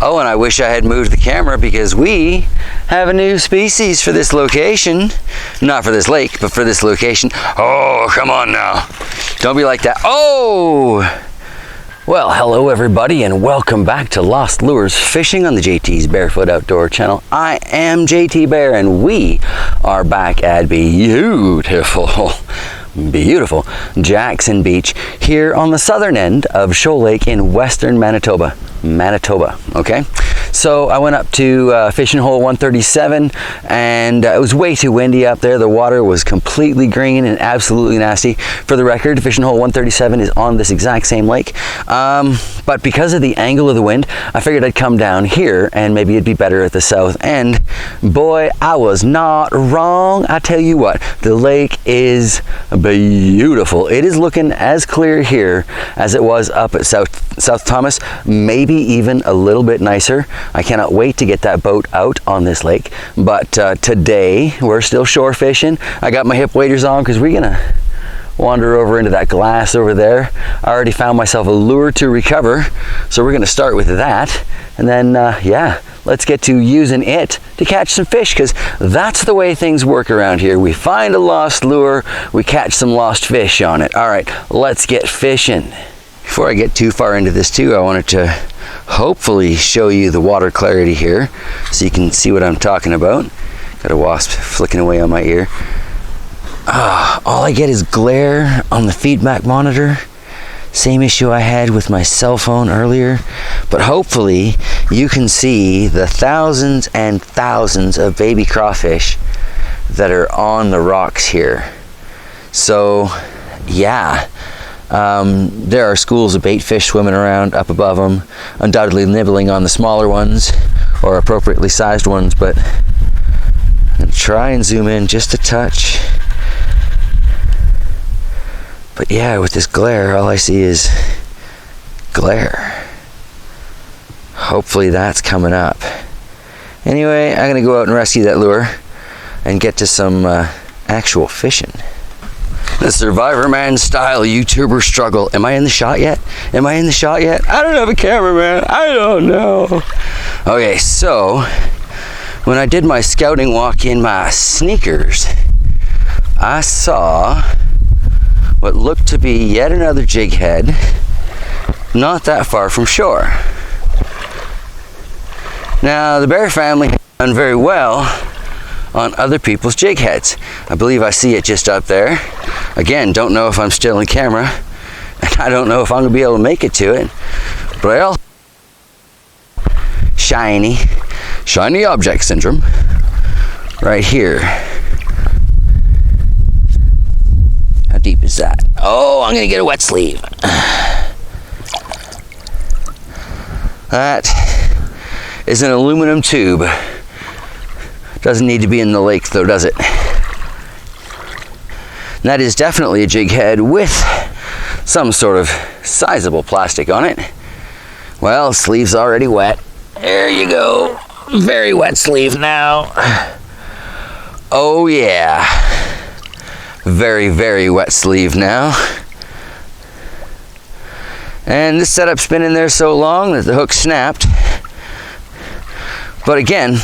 Oh, and I wish I had moved the camera because we have a new species for this location. Not for this lake, but for this location. Oh, come on now. Don't be like that. Oh! Well, hello everybody and welcome back to Lost Lures Fishing on the JT's Barefoot Outdoor channel. I am JT Bear and we are back at beautiful Jackson Beach here on the southern end of Shoal Lake in western Manitoba, okay? So I went up to fishing hole 137 and it was way too windy up there. The water was completely green and absolutely nasty. For the record, fishing hole 137 is on this exact same lake. But because of the angle of the wind, I figured I'd come down here and maybe it'd be better at the south end. Boy, I was not wrong. I tell you what, the lake is beautiful. It is looking as clear here as it was up at South Thomas, maybe even a little bit nicer. I cannot wait to get that boat out on this lake. But today we're still shore fishing. I got my hip waders on because we're gonna wander over into that glass over there. I already found myself a lure to recover, so we're gonna start with that, and then yeah, let's get to using it to catch some fish, because that's the way things work around here. We find a lost lure, we catch some lost fish on it. All right, let's get fishing. Before I get too far into this too, I wanted to hopefully show you the water clarity here so you can see what I'm talking about. Got a wasp flicking away on my ear. All I get is glare on the feedback monitor. Same issue I had with my cell phone earlier, but hopefully you can see the thousands and thousands of baby crawfish that are on the rocks here. So yeah, there are schools of bait fish swimming around up above them, undoubtedly nibbling on the smaller ones or appropriately sized ones, but I'm gonna try and zoom in just a touch. But yeah, with this glare, all I see is glare. Hopefully that's coming up. Anyway, I'm gonna go out and rescue that lure and get to some actual fishing. The Survivor Man style YouTuber struggle. Am I in the shot yet? Am I in the shot yet? I don't have a camera, man. I don't know. Okay, so when I did my scouting walk in my sneakers, I saw what looked to be yet another jig head not that far from shore. Now, the Bear family has done very well on other people's jig heads. I believe I see it just up there. Again, don't know if I'm still in camera, and I don't know if I'm gonna be able to make it to it, but shiny object syndrome right here. How deep is that? Oh, I'm gonna get a wet sleeve. That is an aluminum tube. Doesn't need to be in the lake though, does it? And that is definitely a jig head with some sort of sizable plastic on it. Well, sleeve's already wet. There you go. Very wet sleeve now. Oh yeah. Very, very wet sleeve now. And this setup's been in there so long that the hook snapped. But again,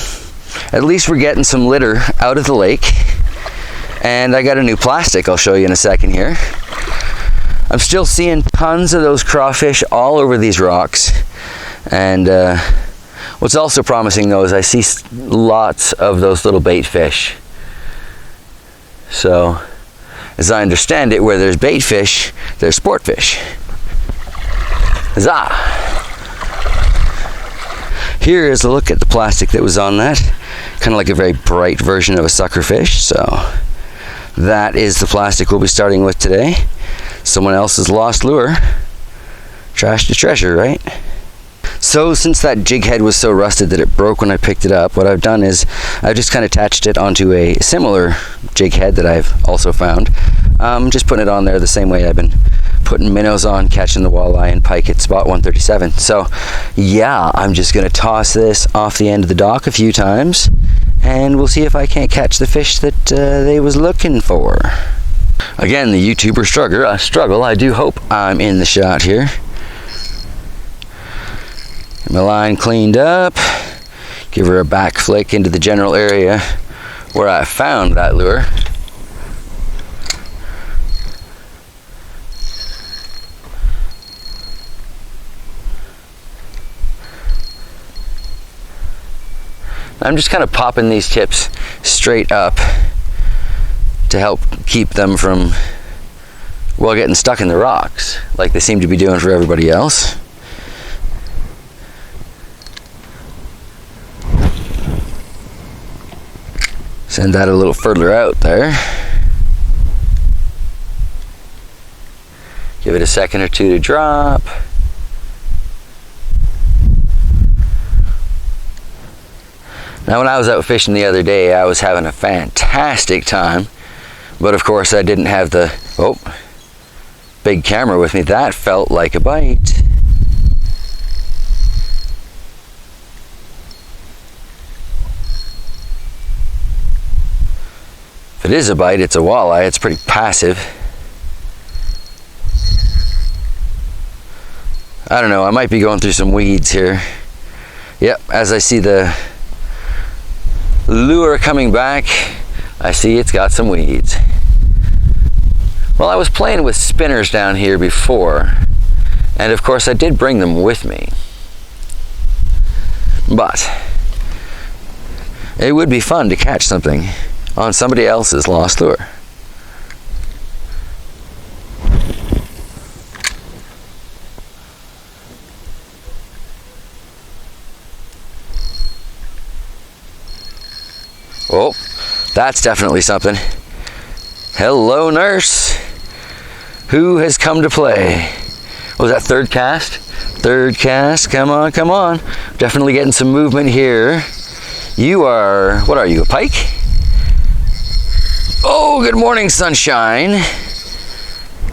at least we're getting some litter out of the lake. And I got a new plastic I'll show you in a second here. I'm still seeing tons of those crawfish all over these rocks. And what's also promising though is I see lots of those little bait fish. So, as I understand it, where there's bait fish, there's sport fish. Huzzah! Here is a look at the plastic that was on that. Kind of like a very bright version of a sucker fish. So that is the plastic we'll be starting with today. Someone else's lost lure. Trash to treasure, right? So since that jig head was so rusted that it broke when I picked it up, what I've done is I've just kind of attached it onto a similar jig head that I've also found. Just putting it on there the same way I've been putting minnows on, catching the walleye and pike at spot 137. So yeah, I'm just gonna toss this off the end of the dock a few times and we'll see if I can't catch the fish that they was looking for. Again, the YouTuber struggle. I do hope I'm in the shot here. Get my line cleaned up. Give her a back flick into the general area where I found that lure. I'm just kind of popping these tips straight up to help keep them from, well, getting stuck in the rocks like they seem to be doing for everybody else. Send that a little further out there. Give it a second or two to drop. Now, when I was out fishing the other day, I was having a fantastic time, but of course I didn't have the big camera with me. That felt like a bite. If it is a bite, it's a walleye. It's pretty passive. I don't know, I might be going through some weeds here. Yep, as I see the lure coming back, I see it's got some weeds. Well, I was playing with spinners down here before, and of course I did bring them with me. But it would be fun to catch something on somebody else's lost lure. Oh, that's definitely something. Hello, nurse. Who has come to play? Was that third cast? Third cast, come on, come on. Definitely getting some movement here. You are, what are you, a pike? Oh, good morning, sunshine.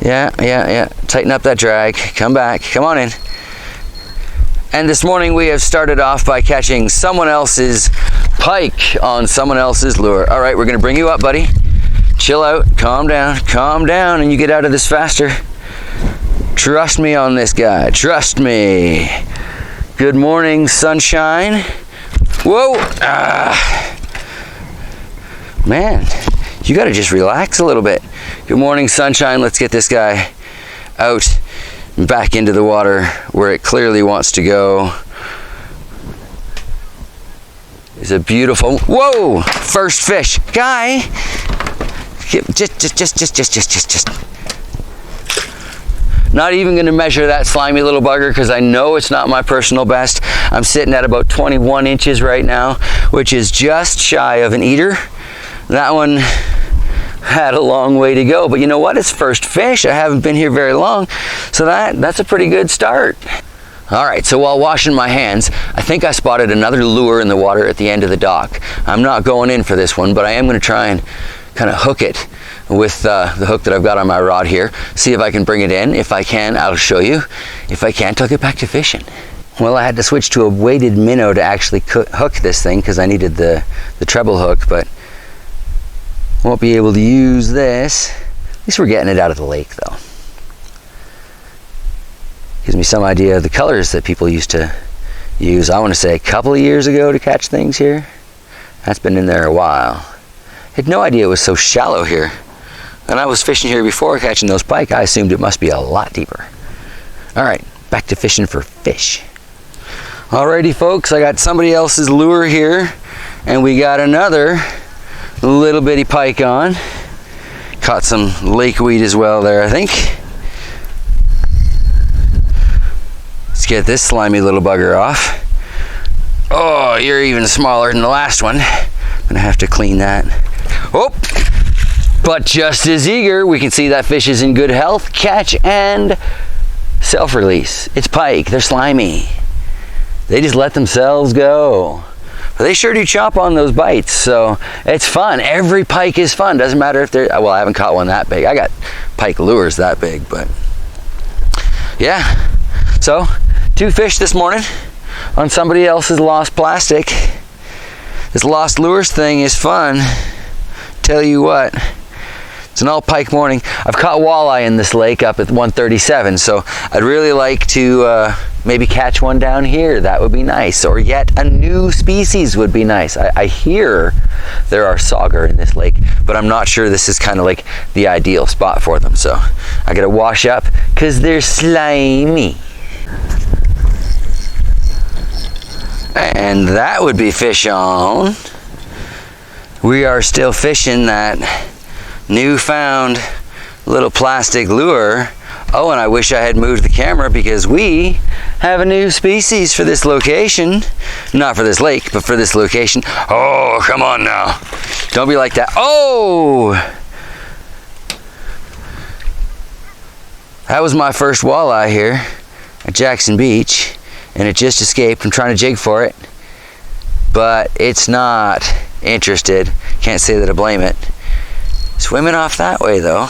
Yeah. Tighten up that drag. Come back, come on in. And this morning we have started off by catching someone else's pike on someone else's lure. All right, we're gonna bring you up, buddy. Chill out, calm down, and you get out of this faster. Trust me on this guy, trust me. Good morning, sunshine. Whoa, man, you gotta just relax a little bit. Good morning, sunshine. Let's get this guy out and back into the water where it clearly wants to go. It's a beautiful, whoa, first fish. Guy, just. Not even gonna measure that slimy little bugger because I know it's not my personal best. I'm sitting at about 21 inches right now, which is just shy of an eater. That one had a long way to go, but you know what? It's first fish. I haven't been here very long, so that's a pretty good start. All right, so while washing my hands, I think I spotted another lure in the water at the end of the dock. I'm not going in for this one, but I am going to try and kind of hook it with the hook that I've got on my rod here. See if I can bring it in. If I can, I'll show you. If I can't, I'll get back to fishing. Well, I had to switch to a weighted minnow to actually hook this thing because I needed the treble hook, but won't be able to use this. At least we're getting it out of the lake though. Gives me some idea of the colors that people used to use, I want to say a couple of years ago to catch things here. That's been in there a while. Had no idea it was so shallow here. And I was fishing here before catching those pike. I assumed it must be a lot deeper. All right, back to fishing for fish. Alrighty folks, I got somebody else's lure here and we got another little bitty pike on. Caught some lake weed as well there, I think. Let's get this slimy little bugger off. Oh, you're even smaller than the last one. I'm gonna have to clean that. Oh, but just as eager, we can see that fish is in good health. Catch and self-release. It's pike, they're slimy. They just let themselves go. But they sure do chomp on those bites, so it's fun. Every pike is fun. Doesn't matter if they're, well, I haven't caught one that big. I got pike lures that big, but yeah. So, 2 fish this morning on somebody else's lost plastic. This lost lures thing is fun. Tell you what, it's an all pike morning. I've caught walleye in this lake up at 137, so I'd really like to maybe catch one down here. That would be nice. Or yet a new species would be nice. I hear there are sauger in this lake, but I'm not sure this is kind of like the ideal spot for them. So I gotta wash up because they're slimy. And that would be fish on. We are still fishing that newfound little plastic lure. Oh, and I wish I had moved the camera because we have a new species for this location. Not for this lake, but for this location. Oh, come on now. Don't be like that. Oh! That was my first walleye here at Jackson Beach, and it just escaped. I'm trying to jig for it, but it's not interested. Can't say that I blame it. Swimming off that way though.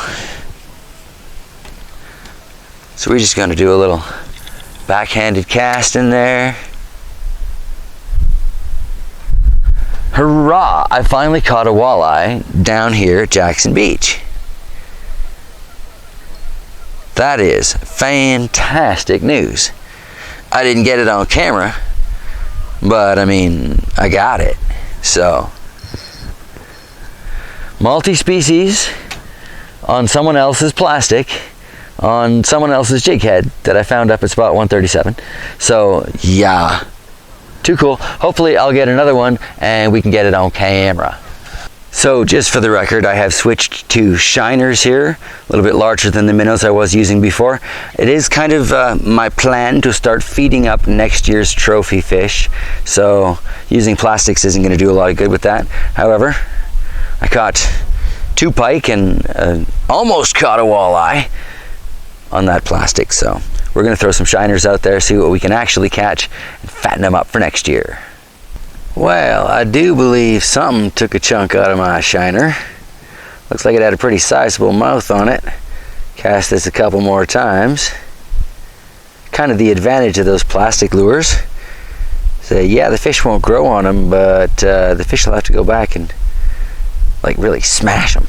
So we're just gonna do a little backhanded cast in there. Hurrah! I finally caught a walleye down here at Jackson Beach. That is fantastic news. I didn't get it on camera, but I mean, I got it. So, multi-species on someone else's plastic, on someone else's jig head that I found up at spot 137. So, yeah, too cool. Hopefully I'll get another one and we can get it on camera. So just for the record, I have switched to shiners here, a little bit larger than the minnows I was using before. It is kind of my plan to start feeding up next year's trophy fish. So using plastics isn't going to do a lot of good with that. However, I caught 2 pike and almost caught a walleye on that plastic. So we're going to throw some shiners out there, see what we can actually catch, and fatten them up for next year. Well, I do believe something took a chunk out of my shiner. Looks like it had a pretty sizable mouth on it. Cast this a couple more times. Kind of the advantage of those plastic lures. So yeah, the fish won't grow on them, but the fish will have to go back and like really smash them.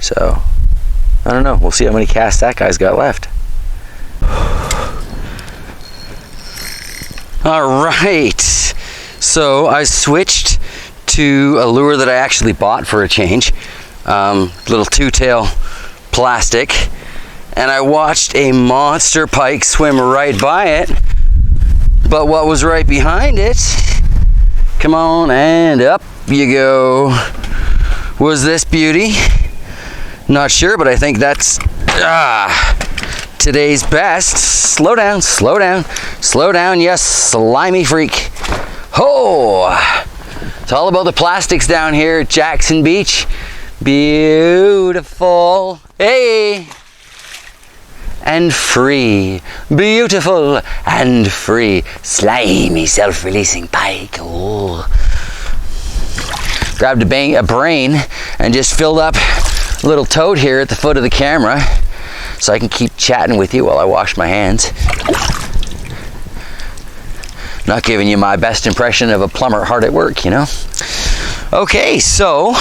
So I don't know. We'll see how many casts that guy's got left. All right. So I switched to a lure that I actually bought for a change, little 2-tail plastic, and I watched a monster pike swim right by it, but what was right behind it, come on, and up you go, was this beauty. Not sure, but I think that's today's best. Slow down, slow down, slow down, you slimy freak. Oh, it's all about the plastics down here at Jackson Beach. Beautiful. Hey. And free. Beautiful and free. Slimy, self-releasing pike. Oh. Grabbed a brain and just filled up a little toad here at the foot of the camera so I can keep chatting with you while I wash my hands. Not giving you my best impression of a plumber hard at work, you know. Okay, so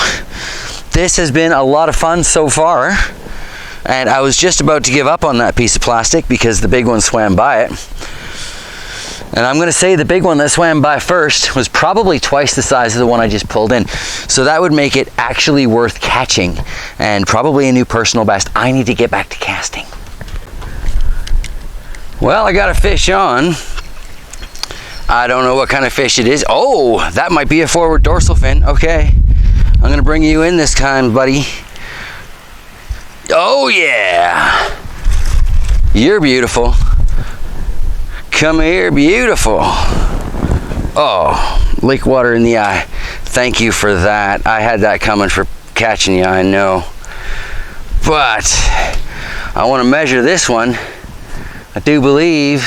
this has been a lot of fun so far, and I was just about to give up on that piece of plastic because the big one swam by it. And I'm going to say the big one that swam by first was probably twice the size of the one I just pulled in. So that would make it actually worth catching and probably a new personal best. I need to get back to casting. Well, I got a fish on. I don't know what kind of fish it is. Oh, that might be a forward dorsal fin. Okay, I'm going to bring you in this time, buddy. Oh, yeah. You're beautiful. Come here, beautiful. Oh, lake water in the eye. Thank you for that. I had that coming for catching you, I know. But I want to measure this one. I do believe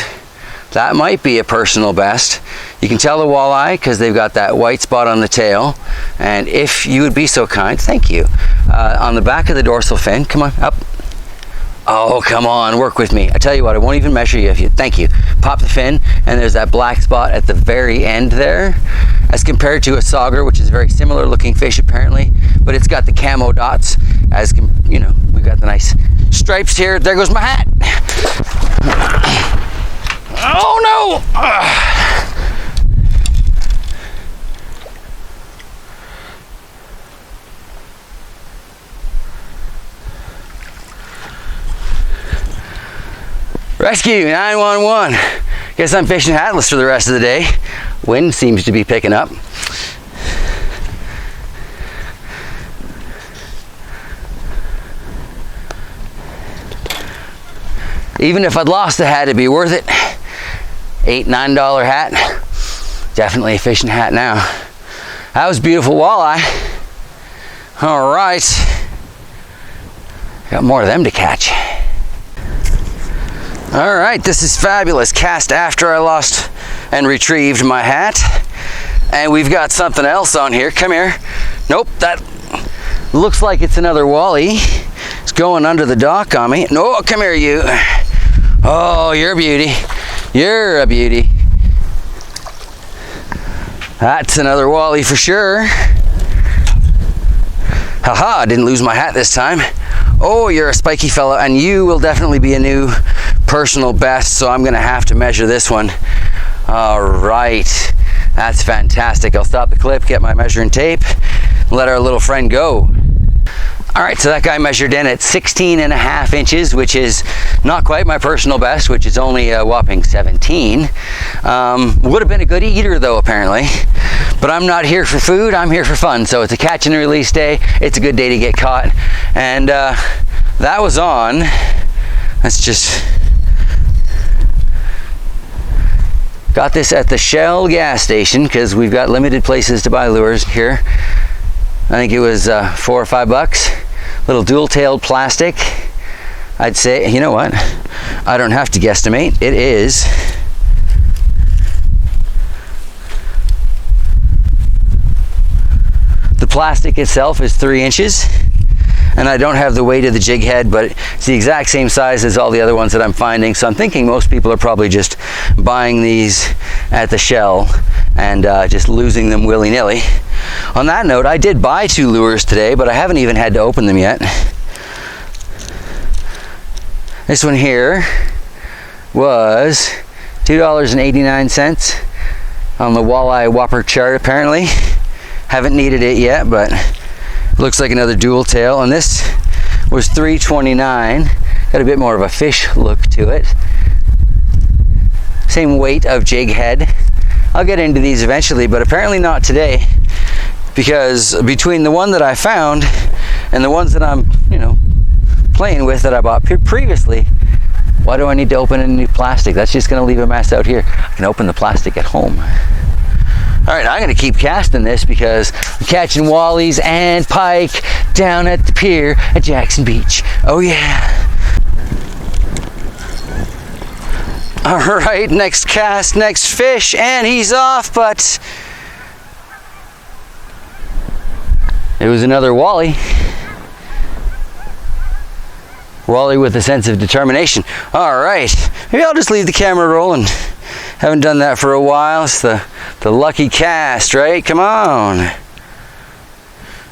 that might be a personal best. You can tell the walleye because they've got that white spot on the tail. And if you would be so kind, thank you. On the back of the dorsal fin, come on, up. Oh, come on, work with me. I tell you what, I won't even measure you if you, thank you. Pop the fin, and there's that black spot at the very end there, as compared to a sauger, which is a very similar looking fish apparently, but it's got the camo dots, as, you know, we've got the nice stripes here. There goes my hat. Oh no! Rescue 911. Guess I'm fishing hatless for the rest of the day. Wind seems to be picking up. Even if I'd lost the hat, it'd be worth it. $8, $9 hat. Definitely a fishing hat now. That was beautiful walleye. All right. Got more of them to catch. All right, this is fabulous. Cast after I lost and retrieved my hat. And we've got something else on here. Come here. Nope, that looks like it's another wally. It's going under the dock on me. No, come here, you. Oh, you're a beauty. You're a beauty. That's another wally for sure. Haha, I didn't lose my hat this time. Oh, you're a spiky fellow, and you will definitely be a new personal best, so I'm gonna have to measure this one. All right, that's fantastic. I'll stop the clip, get my measuring tape, let our little friend go. All right, so that guy measured in at 16.5 inches, which is not quite my personal best, which is only a whopping 17. Would have been a good eater though, apparently. But I'm not here for food, I'm here for fun. So it's a catch and release day. It's a good day to get caught. And that was on. Let's just... Got this at the Shell gas station because we've got limited places to buy lures here. I think it was $4 or $5. Little dual-tailed plastic. I'd say, you know what? I don't have to guesstimate. It is the plastic itself is 3 inches, and I don't have the weight of the jig head, but it's the exact same size as all the other ones that I'm finding. So I'm thinking most people are probably just buying these at the Shell and just losing them willy-nilly. On that note, I did buy 2 lures today, but I haven't even had to open them yet. This one here was $2.89 on the Walleye Whopper chart, apparently. Haven't needed it yet, but looks like another dual tail. And this was $3.29. Got a bit more of a fish look to it. Same weight of jig head. I'll get into these eventually, but apparently not today, because between the one that I found and the ones that I'm, playing with that I bought previously, why do I need to open any new plastic? That's just going to leave a mess out here. I can open the plastic at home. All right, I'm going to keep casting this because I'm catching wallies and pike down at the pier at Jackson Beach. Oh yeah. All right, next cast, next fish, and he's off, but it was another wally. Wally with a sense of determination. All right, maybe I'll just leave the camera rolling. Haven't done that for a while. It's the lucky cast, right? Come on.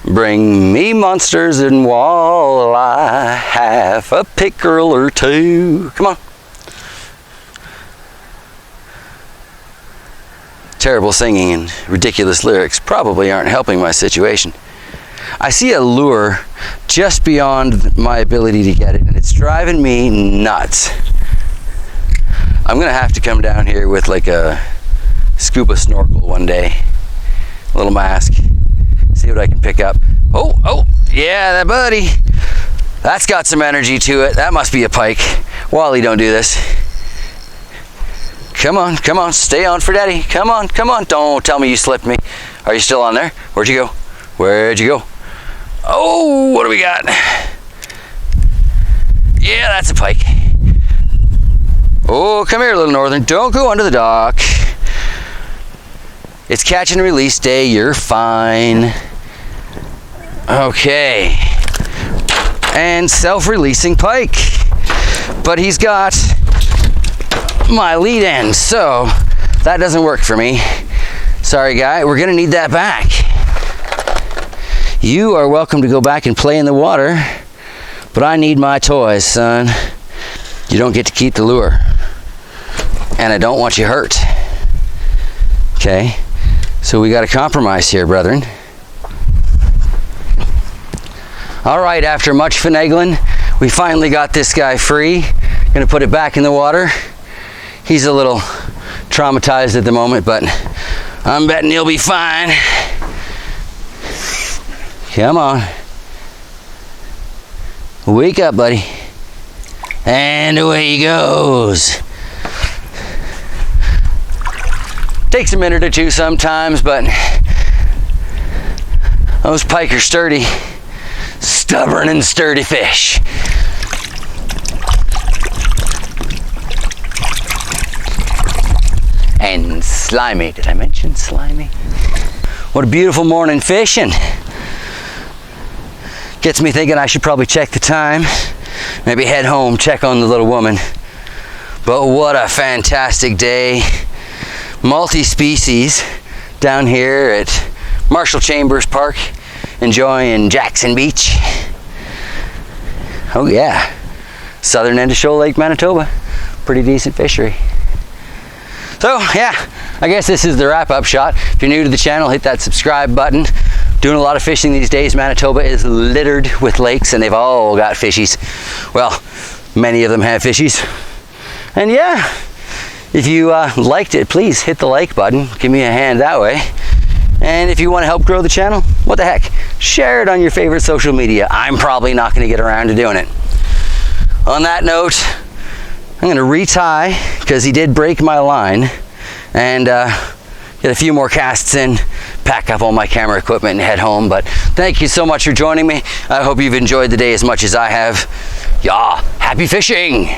Bring me monsters and walleye, half a pickerel or two. Come on. Terrible singing and ridiculous lyrics probably aren't helping my situation. I see a lure just beyond my ability to get it, and it's driving me nuts. I'm gonna have to come down here with like a scuba snorkel one day, a little mask, see what I can pick up. Oh, yeah, that buddy. That's got some energy to it. That must be a pike. Wally, don't do this. Come on, stay on for daddy. Come on, don't tell me you slipped me. Are you still on there? Where'd you go? Oh, what do we got? Yeah, that's a pike. Oh, come here, little northern. Don't go under the dock. It's catch and release day. You're fine. Okay. And self-releasing pike. But he's got my lead end, so that doesn't work for me. Sorry, guy. We're gonna need that back. You are welcome to go back and play in the water, but I need my toys, son. You don't get to keep the lure. and I don't want you hurt. Okay, so we got a compromise here, brethren. All right, after much finagling, we finally got this guy free. Gonna put it back in the water. He's a little traumatized at the moment, but I'm betting he'll be fine. Come on. Wake up, buddy. And away he goes. Takes a minute or two sometimes, but those pike are sturdy. Stubborn and sturdy fish. And slimy. Did I mention slimy? What a beautiful morning fishing. Gets me thinking I should probably check the time. Maybe head home, check on the little woman. But what a fantastic day. MultiSpecies down here at Marshall Chambers Park, enjoying Jackson Beach. Oh yeah, southern end of Shoal Lake, Manitoba. Pretty decent fishery. So yeah, I guess this is the wrap-up shot. If you're new to the channel, hit that subscribe button. Doing a lot of fishing these days. Manitoba is littered with lakes and they've all got fishies. Well, many of them have fishies. And yeah, if you liked it, please hit the like button. Give me a hand that way. And if you want to help grow the channel, what the heck, share it on your favorite social media. I'm probably not going to get around to doing it. On that note, I'm going to retie because he did break my line, and get a few more casts in, pack up all my camera equipment and head home. But thank you so much for joining me. I hope you've enjoyed the day as much as I have. Yeah, happy fishing!